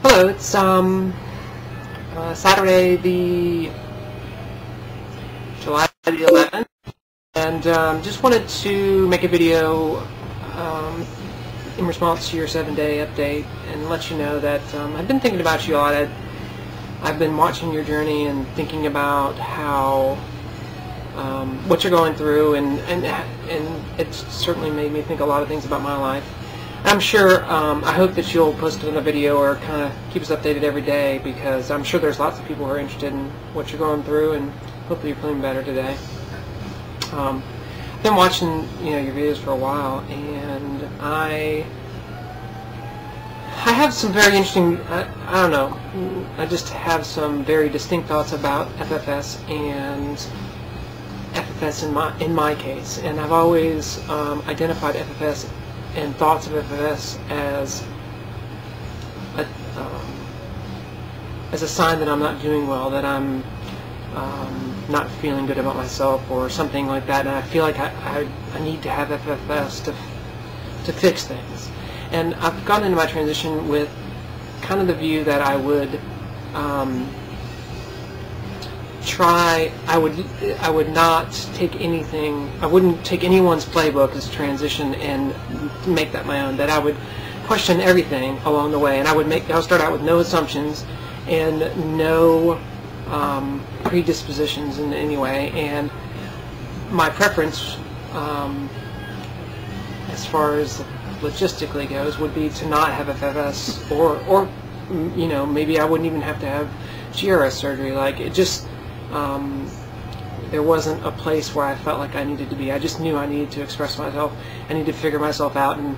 Hello, it's Saturday the July the 11th, and just wanted to make a video in response to your 7-day update and let you know that I've been thinking about you a lot. I've been watching your journey and thinking about how what you're going through, and it's certainly made me think a lot of things about my life. I'm sure, I hope that you'll post another video or kind of keep us updated every day, because I'm sure there's lots of people who are interested in what you're going through, and hopefully you're feeling better today. I've been watching your videos for a while, and I have some very interesting, I don't know, I just have some very distinct thoughts about FFS and FFS in my case, and I've always identified FFS and thoughts of FFS as a sign that I'm not doing well, that I'm not feeling good about myself or something like that, and I feel like I need to have FFS to fix things. And I've gotten into my transition with kind of the view that I would I would not take anything, I wouldn't take anyone's playbook as a transition and make that my own, that I would question everything along the way, and I'll start out with no assumptions and no predispositions in any way, and my preference as far as logistically goes would be to not have FFS, or maybe I wouldn't even have to have GRS surgery. Like, it just there wasn't a place where I felt like I needed to be. I just knew I needed to express myself. I needed to figure myself out, and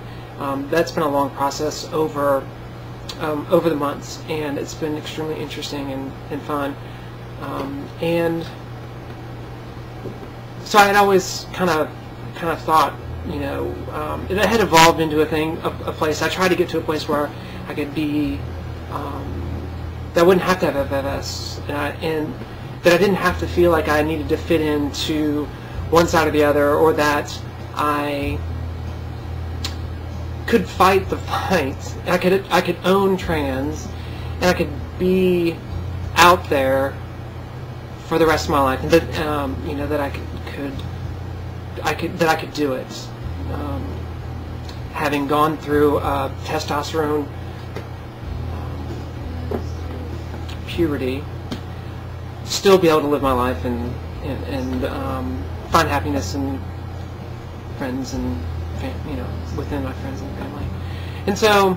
that's been a long process over the months, and it's been extremely interesting and fun. And so I had always kind of thought, it had evolved into a place. I tried to get to a place where I could be, that I wouldn't have to have FFS, and that I didn't have to feel like I needed to fit into one side or the other, or that I could fight the fight. I could own trans, and I could be out there for the rest of my life, and that that I could do it. Having gone through testosterone puberty, still be able to live my life and find happiness in friends and within my friends and family. And so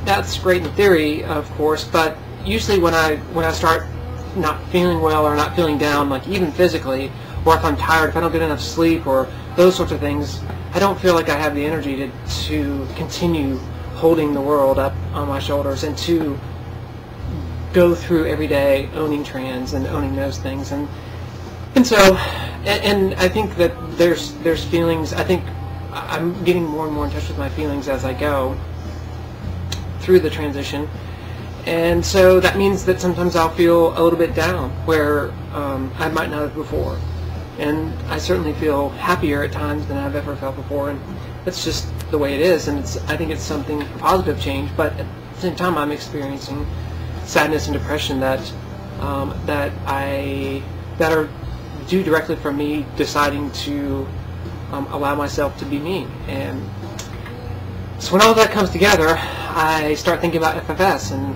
that's great in theory, of course, but usually when I start not feeling well or not feeling down, like even physically, or if I'm tired, if I don't get enough sleep, or those sorts of things, I don't feel like I have the energy to continue holding the world up on my shoulders and to go through every day owning trans and owning those things. And so I think that there's feelings. I think I'm getting more and more in touch with my feelings as I go through the transition, and so that means that sometimes I'll feel a little bit down where I might not have before, and I certainly feel happier at times than I've ever felt before, and that's just the way it is. And I think it's something, a positive change, but at the same time I'm experiencing sadness and depression that are due directly from me deciding to allow myself to be me. And so when all that comes together, I start thinking about FFS, and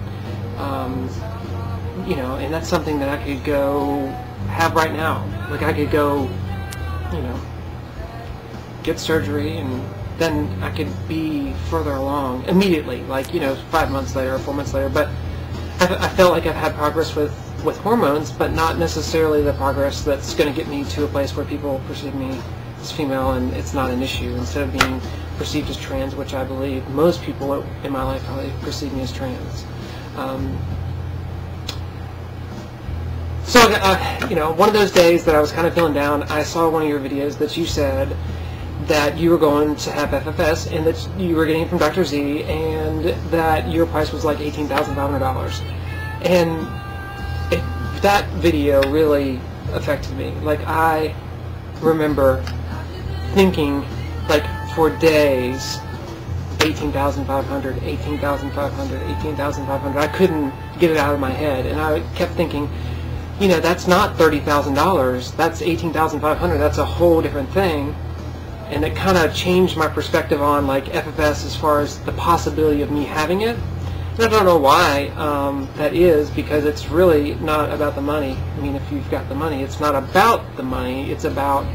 and that's something that I could go have right now. Like, I could go get surgery, and then I could be further along immediately, like 5 months later or 4 months later. But I felt like I've had progress with hormones, but not necessarily the progress that's going to get me to a place where people perceive me as female and it's not an issue, instead of being perceived as trans, which I believe most people in my life probably perceive me as trans. So one of those days that I was kind of feeling down, I saw one of your videos that you said that you were going to have FFS, and that you were getting it from Dr. Z, and that your price was like $18,500. And that video really affected me. Like, I remember thinking, like, for days, 18,500, 18,500, 18,500. I couldn't get it out of my head, and I kept thinking, you know, that's not $30,000. That's 18,500. That's a whole different thing. And it kind of changed my perspective on like FFS as far as the possibility of me having it. And I don't know why that is, because it's really not about the money. I mean, if you've got the money, it's not about the money. It's about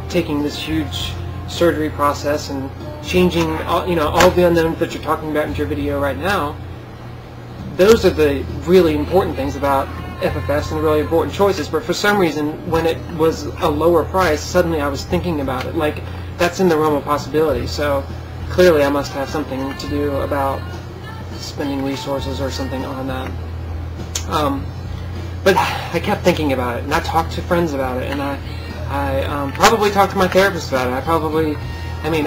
taking this huge surgery process and changing all, you know, all the unknowns that you're talking about in your video right now. Those are the really important things about FFS and really important choices. But for some reason, when it was a lower price, suddenly I was thinking about it. Like, that's in the realm of possibility. So clearly I must have something to do about spending resources or something on that. But I kept thinking about it, and I talked to friends about it, and I probably talked to my therapist about it.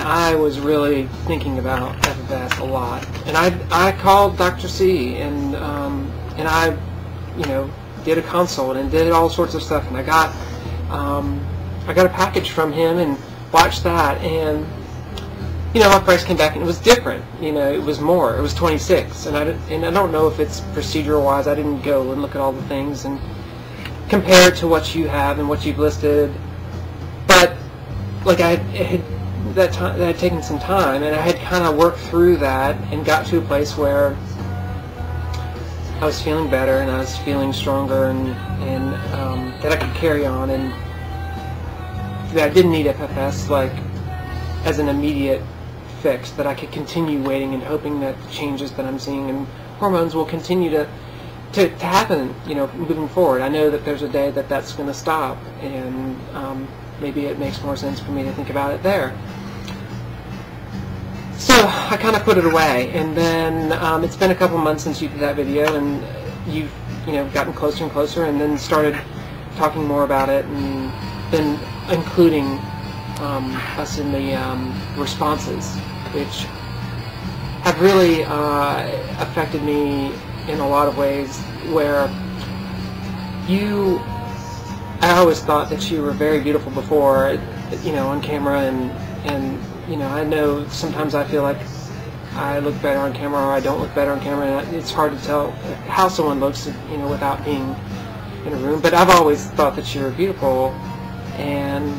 I was really thinking about FFS a lot. And I called Dr. C, and I, you know, did a consult and did all sorts of stuff, and I got a package from him and watched that, and you know, my price came back and it was different. You know, it was more. It was $26, and I don't know if it's procedural wise. I didn't go and look at all the things and compare it to what you have and what you've listed. But like I had taken some time, and I had kind of worked through that and got to a place where I was feeling better and I was feeling stronger, and that I could carry on, and that I didn't need FFS like as an immediate fix, that I could continue waiting and hoping that the changes that I'm seeing in hormones will continue to happen, you know, moving forward. I know that there's a day that that's going to stop, and maybe it makes more sense for me to think about it there. So I kind of put it away, and then it's been a couple months since you did that video, and you've, you know, gotten closer and closer, and then started talking more about it, and then including us in the responses, which have really affected me in a lot of ways, where I always thought that you were very beautiful before, you know, on camera, and you know, I know sometimes I feel like I look better on camera or I don't look better on camera, and it's hard to tell how someone looks, you know, without being in a room. But I've always thought that you were beautiful, and